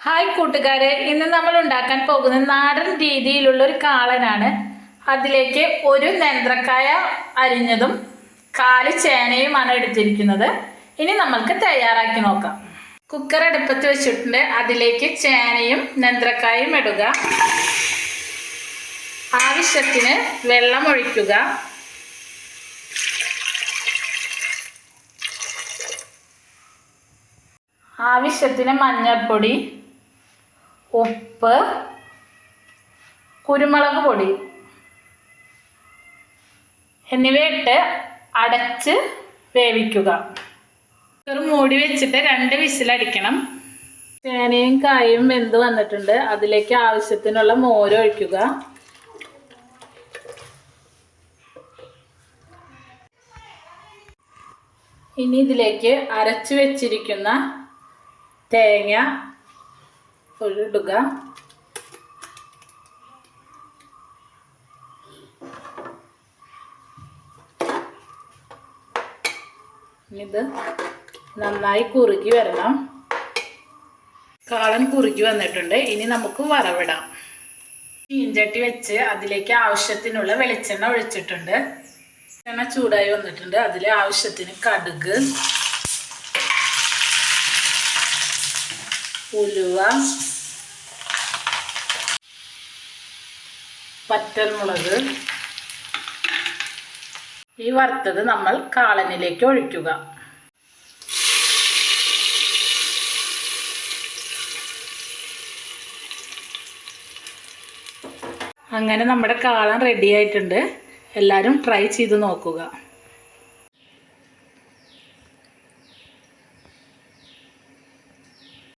Hi കൂട്ടുകാരെ, ഇന്ന് നമ്മൾ ഉണ്ടാക്കാൻ പോകുന്ന നാടൻ രീതിയിലുള്ള ഒരു കാളനാണ്. അതിലേക്ക് ഒരു നേന്ത്രക്കായ അരിഞ്ഞതും 4 ചേനയുമാണ് എടുത്തിരിക്കുന്നത്. ഇനി നമ്മൾക്ക് തയ്യാറാക്കി നോക്കാം. കുക്കർ അടുപ്പത്ത് വെച്ചിട്ടുണ്ട്. അതിലേക്ക് ചേനയും നേന്ത്രക്കായും ഇടുക. ആവശ്യത്തിന് വെള്ളം ഒഴിക്കുക. ആവശ്യത്തിന് മഞ്ഞൾപ്പൊടി, ഉപ്പ്, കുരുമുളക് പൊടി എന്നിവയിട്ട് അടച്ച് വേവിക്കുക. മൂടി വെച്ചിട്ട് 2 വിസിലടിക്കണം. ചേനയും കായും വെന്ത് വന്നിട്ടുണ്ട്. അതിലേക്ക് ആവശ്യത്തിനുള്ള മോര് ഒഴിക്കുക. ഇനി ഇതിലേക്ക് അരച്ച് വെച്ചിരിക്കുന്ന തേങ്ങ ഇടുക. ഇത് നന്നായി കുറുകി വരണം. കാളൻ കുറുകി വന്നിട്ടുണ്ട്. ഇനി നമുക്ക് വറവിടാം. ചീഞ്ചട്ടി വെച്ച് അതിലേക്ക് ആവശ്യത്തിനുള്ള വെളിച്ചെണ്ണ ഒഴിച്ചിട്ടുണ്ട്. എണ്ണ ചൂടായി വന്നിട്ടുണ്ട്. അതിൽ ആവശ്യത്തിന് കടുക്, ഉലുവ, പച്ചമുളക് ഈ വറുത്തത് നമ്മൾ കാളനിലേക്ക് ഒഴിക്കുക. അങ്ങനെ നമ്മുടെ കാളൻ റെഡി ആയിട്ടുണ്ട്. എല്ലാവരും ട്രൈ ചെയ്ത് നോക്കുക.